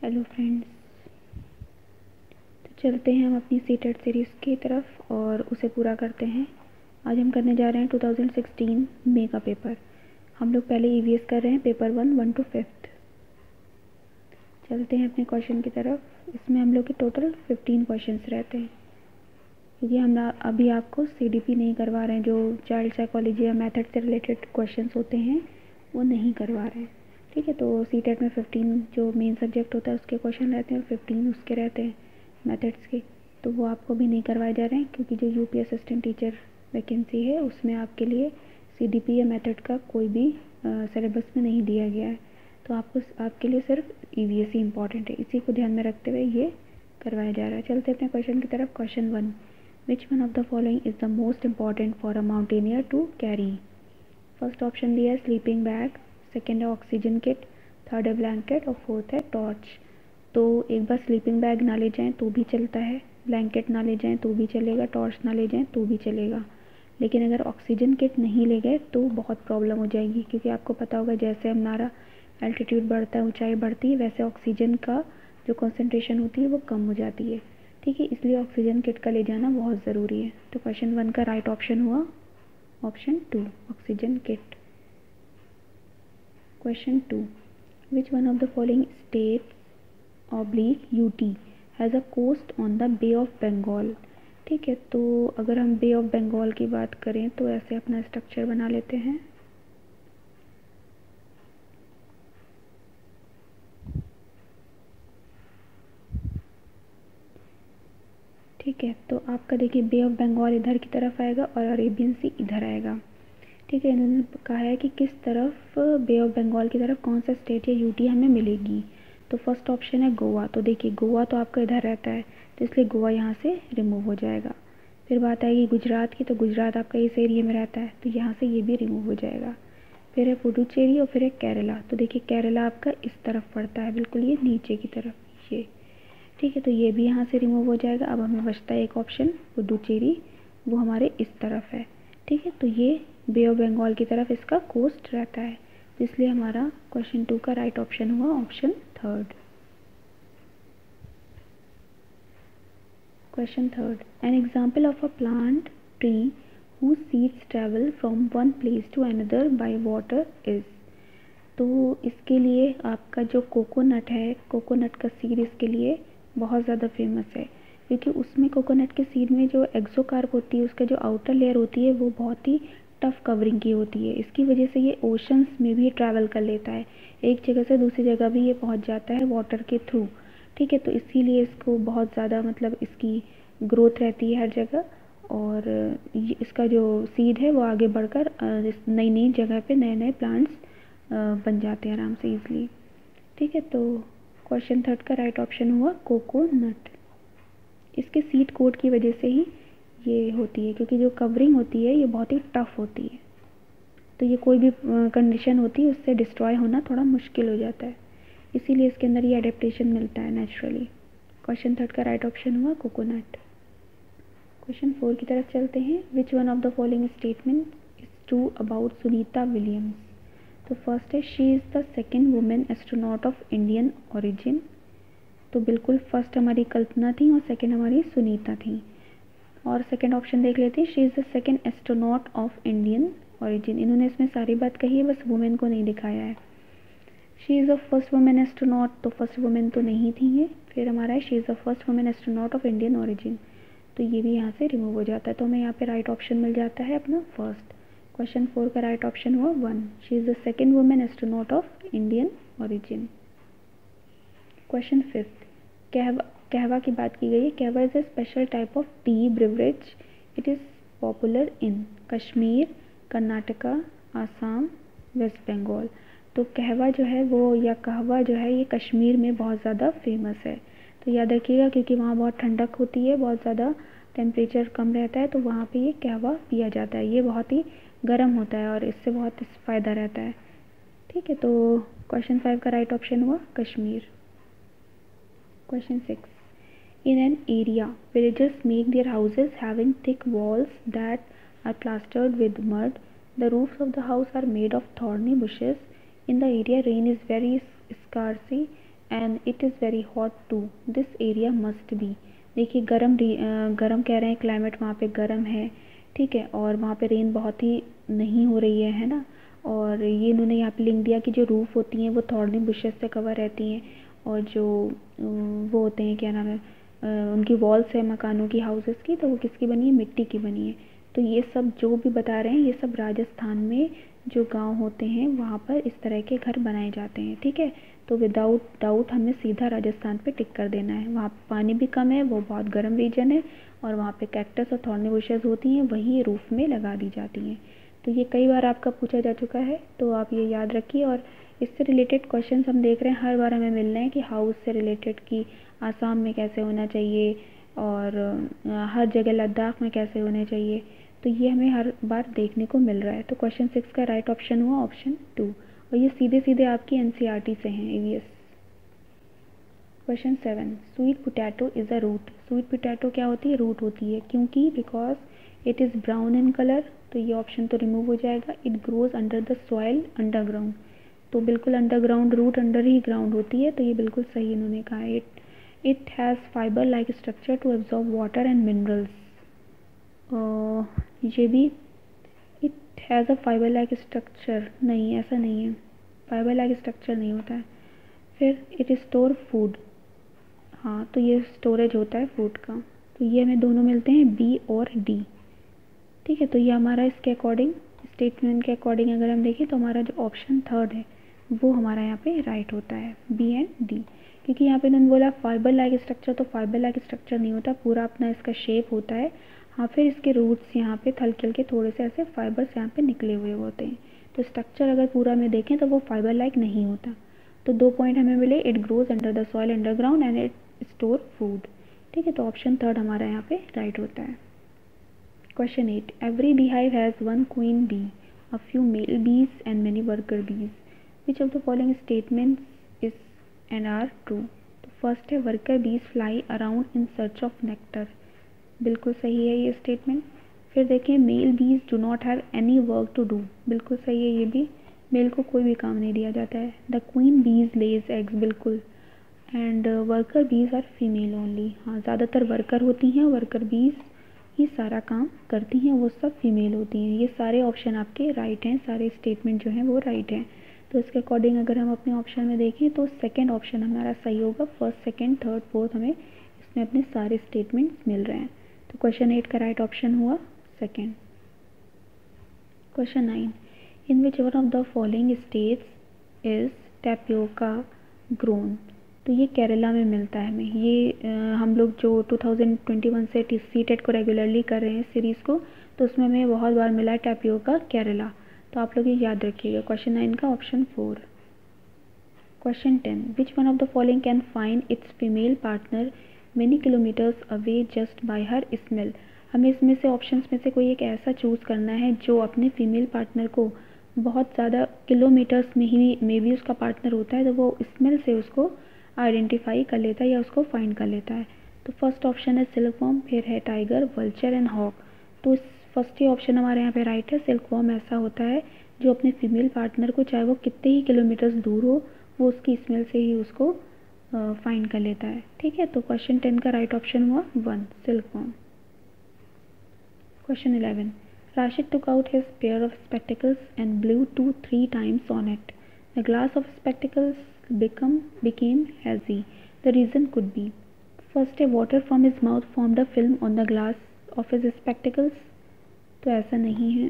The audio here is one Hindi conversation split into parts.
हेलो फ्रेंड्स, तो चलते हैं हम अपनी सीटेट सीरीज़ की तरफ और उसे पूरा करते हैं। आज हम करने जा रहे हैं 2016 मई का पेपर। हम लोग पहले ईवीएस कर रहे हैं, पेपर 1 to 5। चलते हैं अपने क्वेश्चन की तरफ। इसमें हम लोग के टोटल 15 क्वेश्चंस रहते हैं, क्योंकि हम अभी आपको सीडीपी नहीं करवा रहे हैं। जो चाइल्ड साइकोलॉजी या मेथड से रिलेटेड क्वेश्चंस होते हैं वो नहीं करवा रहे हैं, ठीक है। तो सीटेट में 15 जो मेन सब्जेक्ट होता है उसके क्वेश्चन रहते हैं और 15 उसके रहते हैं मेथड्स के। तो वो आपको भी नहीं करवाए जा रहे हैं, क्योंकि जो यूपी असिस्टेंट टीचर वैकेंसी है उसमें आपके लिए सीडीपी या मेथड का कोई भी सिलेबस में नहीं दिया गया है। तो आपके लिए सिर्फ ईवीएस ही इम्पॉर्टेंट है, इसी को ध्यान में रखते हुए ये करवाया जा रहा है। चलते अपने क्वेश्चन की तरफ। Question 1, which one of the following is the most important for a mountaineer to carry. First option दिया है स्लीपिंग बैग, सेकेंड है ऑक्सीजन किट, थर्ड है ब्लैंकेट और फोर्थ है टॉर्च। तो एक बार स्लीपिंग बैग ना ले जाएं तो भी चलता है, ब्लैंकेट ना ले जाएं तो भी चलेगा, टॉर्च ना ले जाएं तो भी चलेगा। लेकिन अगर ऑक्सीजन किट नहीं ले गए तो बहुत प्रॉब्लम हो जाएगी, क्योंकि आपको पता होगा जैसे हमारा एल्टीट्यूड बढ़ता है, ऊंचाई बढ़ती है, वैसे ऑक्सीजन का जो कॉन्सेंट्रेशन होती है वो कम हो जाती है, ठीक है। इसलिए ऑक्सीजन किट का ले जाना बहुत ज़रूरी है। तो क्वेश्चन 1 का राइट ऑप्शन हुआ option 2, oxygen kit. Question 2, which one of the following state /UT has a coast on the bay of Bengal. ठीक है, तो अगर हम बे ऑफ बंगाल की बात करें तो ऐसे अपना स्ट्रक्चर बना लेते हैं। ठीक है, तो आपका देखिए बे ऑफ बंगाल इधर की तरफ आएगा और अरेबियन सी इधर आएगा, ठीक है। इन्होंने कहा है कि किस तरफ बे ऑफ बंगाल की तरफ कौन सा स्टेट या यूटी हमें मिलेगी। तो फर्स्ट ऑप्शन है गोवा। तो देखिए गोवा तो आपका इधर रहता है, तो इसलिए गोवा यहाँ से रिमूव हो जाएगा। फिर बात आएगी गुजरात की, तो गुजरात आपका इस एरिया में रहता है, तो यहाँ से ये भी रिमूव हो जाएगा। फिर है पुडुचेरी और फिर है केरला। तो देखिए केरला आपका इस तरफ पड़ता है, बिल्कुल ये नीचे की तरफ, ये ठीक है। तो ये भी यहाँ से रिमूव हो जाएगा। अब हमें बचता है एक ऑप्शन पुडुचेरी, वो हमारे इस तरफ है, ठीक है। तो ये बे ऑफ बंगाल की तरफ इसका कोस्ट रहता है, तो इसलिए हमारा क्वेश्चन 2 का राइट ऑप्शन हुआ option 3rd। Question 3rd, an example of a plant tree whose seeds travel from one place to another by water is। तो इसके लिए आपका जो कोकोनट है, कोकोनट का सीड इसके लिए बहुत ज़्यादा फेमस है, क्योंकि उसमें कोकोनट के सीड में जो एक्सोकार्प होती है, उसका जो आउटर लेयर होती है वो बहुत ही टफ कवरिंग की होती है। इसकी वजह से ये ओशंस में भी ट्रैवल कर लेता है, एक जगह से दूसरी जगह भी ये पहुंच जाता है वाटर के थ्रू, ठीक है। तो इसीलिए इसको बहुत ज़्यादा मतलब इसकी ग्रोथ रहती है हर जगह, और इसका जो सीड है वो आगे बढ़कर नई नई जगह पे नए नए प्लांट्स बन जाते हैं आराम से ईजिली, ठीक है। तो क्वेश्चन 3rd का राइट ऑप्शन हुआ कोकोनट। इसके सीड कोट की वजह से ही ये होती है, क्योंकि जो कवरिंग होती है ये बहुत ही टफ होती है, तो ये कोई भी कंडीशन होती है उससे डिस्ट्रॉय होना थोड़ा मुश्किल हो जाता है, इसीलिए इसके अंदर ये एडेप्टेशन मिलता है नेचुरली। क्वेश्चन 3rd का राइट ऑप्शन हुआ कोकोनट। क्वेश्चन 4 की तरफ चलते हैं। विच one of the following statement is true about Sunita Williams. तो फर्स्ट है she is the second women astronaut of Indian origin. तो बिल्कुल फर्स्ट हमारी कल्पना थी और सेकेंड हमारी सुनीता थी। और सेकेंड ऑप्शन देख लेते हैं, she is the second astronaut of Indian origin. इन्होंने इसमें सारी बात कही है, बस वुमेन को नहीं दिखाया है। She is the first women astronaut, तो फर्स्ट वुमेन तो नहीं थी ये। फिर हमारा है she is the first women astronaut of Indian origin, तो ये भी यहाँ से रिमूव हो जाता है, तो हमें यहाँ पे राइट ऑप्शन मिल जाता है अपना फर्स्ट। क्वेश्चन 4 का राइट ऑप्शन हुआ 1, she is the second women astronaut of Indian origin. Question 5, kahwa की बात की गई है। Kahwa is a special type of tea beverage, it is popular in Kashmir, Karnataka, Assam, West Bengal. तो कहवा जो है वो, या कहवा जो है, ये कश्मीर में बहुत ज़्यादा फेमस है। तो याद रखिएगा, क्योंकि वहाँ बहुत ठंडक होती है, बहुत ज़्यादा टेम्परेचर कम रहता है, तो वहाँ पे ये कहवा पिया जाता है। ये बहुत ही गर्म होता है और इससे बहुत फ़ायदा रहता है, ठीक है। तो क्वेश्चन 5 का राइट ऑप्शन हुआ Kashmir. Question 6, in an area villagers make their houses having thick walls that are plastered with mud. The roofs of the house are made of thorny bushes. In the area rain is very scarce. And it is very hot too, this area must be. देखिए गरम कह रहे हैं, क्लाइमेट वहाँ पे गरम है, ठीक है, और वहाँ पे रेन बहुत ही नहीं हो रही है ना। और ये इन्होंने यहाँ पे लिंक दिया कि जो रूफ़ होती हैं वो थॉर्नी बुशेस से कवर रहती हैं, और जो वो होते हैं, क्या नाम है, उनकी वॉल्स है मकानों की, हाउसेस की, तो वो किसकी बनी है, मिट्टी की बनी है। तो ये सब जो भी बता रहे हैं ये सब राजस्थान में जो गांव होते हैं वहाँ पर इस तरह के घर बनाए जाते हैं, ठीक है। तो विदाउट डाउट हमें सीधा राजस्थान पे टिक कर देना है। वहाँ पानी भी कम है, वो बहुत गर्म रीजन है, और वहाँ पे कैक्टस और थॉर्नी बुशेस होती हैं, वही रूफ में लगा दी जाती हैं। तो ये कई बार आपका पूछा जा चुका है, तो आप ये याद रखिए। और इससे रिलेटेड क्वेश्चन हम देख रहे हैं हर बार हमें मिल रहे हैं कि हाउस से रिलेटेड कि आसाम में कैसे होना चाहिए, और हर जगह लद्दाख में कैसे होने चाहिए। तो ये हमें हर बार देखने को मिल रहा है। तो क्वेश्चन 6 का राइट ऑप्शन हुआ ऑप्शन 2, और ये सीधे सीधे आपकी एनसीईआरटी से हैं, EVS. Question 7, sweet potato is a root. Sweet potato क्या होती है, रूट होती है, क्योंकि because it is brown in colour, तो ये ऑप्शन तो रिमूव हो जाएगा। It grows under the soil underground, तो बिल्कुल अंडरग्राउंड, रूट अंडर ही ग्राउंड होती है, तो ये बिल्कुल सही इन्होंने कहा है। It has fibre like structure to absorb water and minerals, ये भी it has a fibre like structure, नहीं ऐसा नहीं है, फाइबर लाइक स्ट्रक्चर नहीं होता है। फिर इट स्टोर फूड, हाँ तो ये स्टोरेज होता है फूड का, तो ये हमें दोनों मिलते हैं बी और डी, ठीक है। तो ये हमारा इसके अकॉर्डिंग, स्टेटमेंट के अकॉर्डिंग अगर हम देखें तो हमारा जो ऑप्शन 3 है वो हमारा यहाँ पे राइट होता है, बी एंड डी। क्योंकि यहाँ पे उन्होंने बोला फाइबर लाइक स्ट्रक्चर, तो फाइबर लाइक स्ट्रक्चर नहीं होता, पूरा अपना इसका शेप होता है। हाँ, फिर इसके रूट्स यहाँ पे हल्के हल्के थोड़े से ऐसे फाइबर्स यहाँ पे निकले हुए होते हैं, तो स्ट्रक्चर अगर पूरा में देखें तो वो फाइबर लाइक नहीं होता। तो 2 पॉइंट हमें मिले, it grows under the soil underground and it store food, ठीक है। तो ऑप्शन 3 हमारा यहाँ पे राइट होता है। Question 8, every beehive has one queen bee, a few male bees and many worker bees. Which of the following statements is and are true? तो फर्स्ट है worker bees fly around in search of nectar, बिल्कुल सही है ये स्टेटमेंट। फिर देखें male bees do not have any work to do, बिल्कुल सही है ये भी, मेल को कोई भी काम नहीं दिया जाता है। The queen bees lays eggs, बिल्कुल। And worker bees are female only, हाँ ज़्यादातर वर्कर होती हैं, वर्कर बीज ही सारा काम करती हैं, वो सब फीमेल होती हैं। ये सारे ऑप्शन आपके राइट हैं, सारे स्टेटमेंट जो हैं वो राइट हैं। तो इसके अकॉर्डिंग अगर हम अपने ऑप्शन में देखें तो सेकंड ऑप्शन हमारा सही होगा। फर्स्ट, सेकंड, थर्ड, फोर्थ हमें इसमें अपने सारे स्टेटमेंट्स मिल रहे हैं। तो क्वेश्चन 8 का राइट ऑप्शन हुआ second. Question 9, in which one of the following states is tapioca grown. तो ये केरला में मिलता है हमें। ये हम लोग जो 2021 से सीटेट को रेगुलरली कर रहे हैं सीरीज़ को, तो उसमें हमें बहुत बार मिला है टैपियोका केरला, तो आप लोग ये याद रखिएगा। क्वेश्चन 9 का option 4। Question 10, which one of the following can find its female partner many kilometres away just by her smell. हमें इसमें से ऑप्शंस में से कोई एक ऐसा चूज़ करना है जो अपने फीमेल पार्टनर को बहुत ज़्यादा किलोमीटर्स में भी उसका पार्टनर होता है, तो वो स्मेल से उसको आइडेंटिफाई कर लेता है या उसको फाइंड कर लेता है। तो फर्स्ट ऑप्शन है सिल्कवॉर्म, फिर है टाइगर, वल्चर एंड हॉक। तो फर्स्ट ही ऑप्शन हमारे यहाँ पे राइट है। सिल्कवॉर्म ऐसा होता है जो अपने फीमेल पार्टनर को, चाहे वो कितने ही किलोमीटर्स दूर हो, वो उसकी स्मेल से ही उसको फाइंड कर लेता है, ठीक है। तो क्वेश्चन 10 का राइट ऑप्शन हुआ 1, silkworm. Question 11, Rashid took out his pair of spectacles and blew 2-3 times on it. The glass of spectacles became hazy. The reason could be, first, a water from his mouth formed a film on the glass of his spectacles. तो ऐसा नहीं है।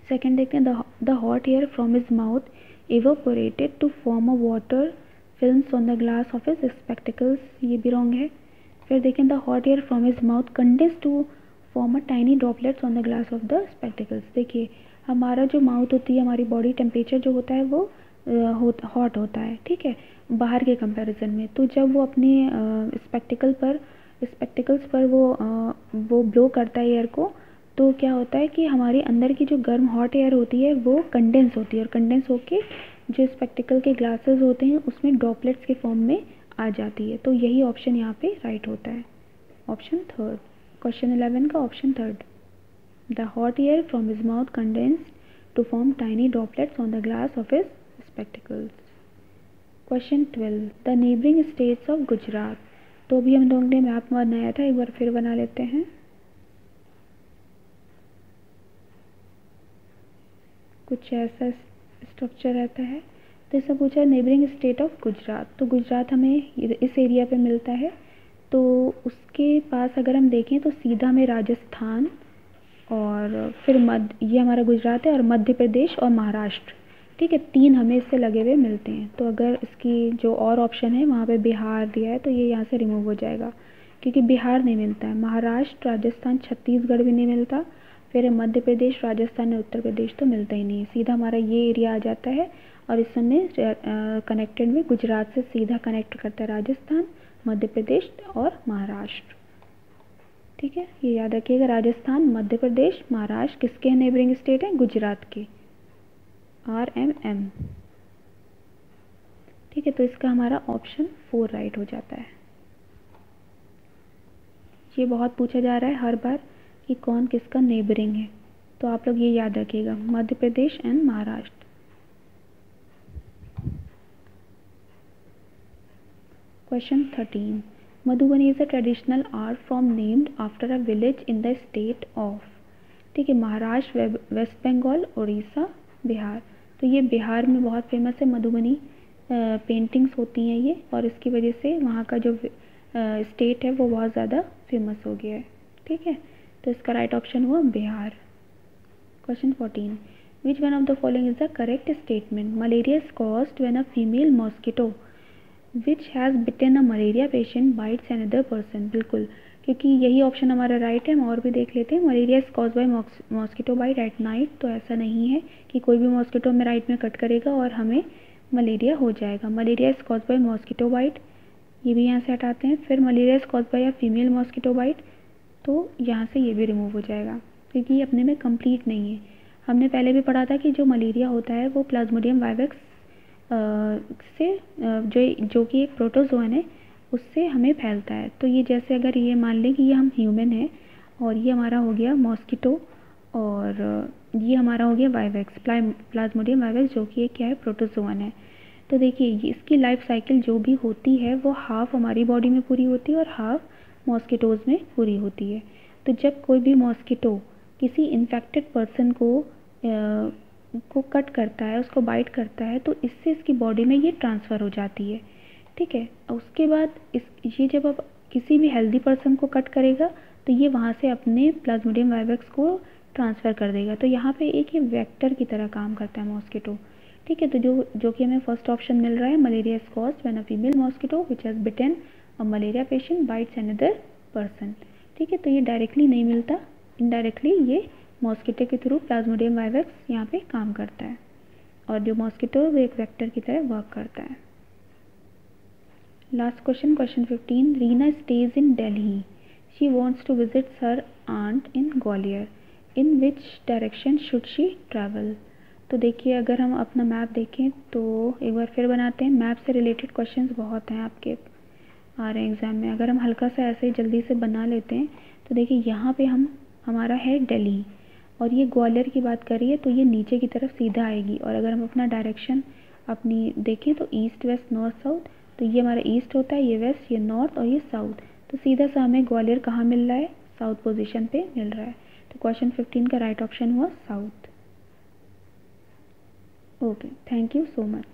सेकेंड देखते हैं, the hot air from his mouth evaporated to form a water films on the glass of his spectacles. ये भी wrong है। फिर देखें, the hot air from his mouth condensed to form a tiny droplets on the glass of the spectacles. देखिए हमारा जो माउथ होती है, हमारी बॉडी टेम्परेचर जो होता है वो हॉट होता है, ठीक है, बाहर के कंपैरिजन में। तो जब वो अपने स्पेक्टिकल्स पर वो ब्लो करता है एयर को, तो क्या होता है कि हमारे अंदर की जो गर्म हॉट एयर होती है वो कंडेंस होती है, और कंडेंस होके जो स्पेक्टिकल के ग्लासेस होते हैं उसमें ड्रॉपलेट्स के फॉर्म में आ जाती है। तो यही ऑप्शन यहाँ पे राइट होता है, ऑप्शन 3। क्वेश्चन 11 का option 3, the hot air from his mouth condensed to form tiny droplets on the glass of his spectacles. Question 12, the neighbouring states of Gujarat. तो अभी हम लोगों ने मैप बनाया था, एक बार फिर बना लेते हैं। कुछ ऐसा स्ट्रक्चर रहता है। तो इसमें पूछा नेबरिंग स्टेट ऑफ गुजरात, तो गुजरात हमें इस एरिया पे मिलता है। तो उसके पास अगर हम देखें तो सीधा हमें राजस्थान और फिर ये हमारा गुजरात है और मध्य प्रदेश और महाराष्ट्र, ठीक है, 3 हमें इससे लगे हुए मिलते हैं। तो अगर इसकी जो और ऑप्शन है वहाँ पे बिहार दिया है तो ये यहाँ से रिमूव हो जाएगा, क्योंकि बिहार नहीं मिलता है। महाराष्ट्र, राजस्थान, छत्तीसगढ़ भी नहीं मिलता, फिर मध्य प्रदेश, राजस्थान और उत्तर प्रदेश तो मिलता ही नहीं है। सीधा हमारा ये एरिया आ जाता है और इस समय कनेक्टेड में गुजरात से सीधा कनेक्ट करता है राजस्थान, मध्य प्रदेश और महाराष्ट्र, ठीक है। ये याद रखिएगा, राजस्थान, मध्य प्रदेश, महाराष्ट्र किसके नेबरिंग स्टेट हैं? गुजरात के, RMM, ठीक है। तो इसका हमारा ऑप्शन 4 राइट हो जाता है। ये बहुत पूछा जा रहा है हर बार कि कौन किसका नेबरिंग है, तो आप लोग ये याद रखिएगा, Madhya Pradesh and Maharashtra. Question 13, Madhubani is a traditional art form named after a village in the state of, ठीक है, महाराष्ट्र, वेस्ट बंगाल, उड़ीसा, बिहार। तो ये बिहार में बहुत फेमस है, मधुबनी पेंटिंग्स होती हैं ये, और इसकी वजह से वहाँ का जो स्टेट है वो बहुत ज़्यादा फेमस हो गया है, ठीक है। तो इसका राइट ऑप्शन हुआ Bihar. Question 14, which one of the following is the correct statement? Malaria is caused when a female mosquito which has bitten a malaria patient bites another person. बिल्कुल, क्योंकि यही ऑप्शन हमारा राइट है। हम और भी देख लेते हैं। Malaria is cause by mosquito bite at night, तो ऐसा नहीं है कि कोई भी मॉस्किटो में राइट में कट करेगा और हमें मलेरिया हो जाएगा। Malaria is cause by mosquito bite, ये भी यहाँ से हटाते हैं। फिर malaria is cause by a female mosquito bite, तो यहाँ से ये भी रिमूव हो जाएगा, क्योंकि ये अपने में कंप्लीट नहीं है। हमने पहले भी पढ़ा था कि जो मलेरिया होता है वो प्लाज्मोडियम वाइवेक्स से जो कि एक प्रोटोजोन है उससे हमें फैलता है। तो ये जैसे अगर ये मान लें कि ये हम ह्यूमन है और ये हमारा हो गया मॉस्किटो और ये हमारा हो गया वाइवेक्स, प्लाज्मोडियम वाइवेक्स, जो कि एक क्या है, प्रोटोजोन है। तो देखिए इसकी लाइफ साइकिल जो भी होती है वो हाफ हमारी बॉडी में पूरी होती है और हाफ मॉस्किटोज़ में पूरी होती है। तो जब कोई भी मॉस्किटो किसी इन्फेक्टेड पर्सन को कट करता है, उसको बाइट करता है, तो इससे इसकी बॉडी में ये ट्रांसफ़र हो जाती है, ठीक है। उसके बाद ये जब अब किसी भी हेल्दी पर्सन को कट करेगा तो ये वहाँ से अपने प्लाज्मोडियम वाइवेक्स को ट्रांसफ़र कर देगा। तो यहाँ पे एक ये वेक्टर की तरह काम करता है मॉस्किटो, ठीक है। तो जो कि हमें फर्स्ट ऑप्शन मिल रहा है, malaria is caused when a female mosquito which has bitten a malaria patient bites another person, ठीक है। तो ये डायरेक्टली नहीं मिलता, इनडायरेक्टली ये मॉस्किटो के थ्रू प्लाज्मोडियम वाइवेक्स यहाँ पे काम करता है और जो मॉस्किटो वो एक वेक्टर की तरह वर्क करता है। Last question, question 15, Reena stays in Delhi, she wants to visit her aunt in Gwalior, in which direction should she travel. तो देखिए अगर हम अपना मैप देखें तो एक बार फिर बनाते हैं। मैप से रिलेटेड क्वेश्चंस बहुत हैं आपके आ रहे हैं एग्ज़ाम में। अगर हम हल्का सा ऐसे ही जल्दी से बना लेते हैं तो देखिए यहाँ पे हमारा है दिल्ली और ये ग्वालियर की बात करिए तो ये नीचे की तरफ सीधा आएगी। और अगर हम अपना डायरेक्शन अपनी देखें तो ईस्ट वेस्ट नॉर्थ साउथ, तो ये हमारा ईस्ट होता है, ये वेस्ट, ये नॉर्थ और ये साउथ। तो सीधा सा हमें ग्वालियर कहाँ मिल रहा है? साउथ पोजीशन पे मिल रहा है। तो क्वेश्चन 15 का राइट ऑप्शन हुआ south. Okay, thank you so much.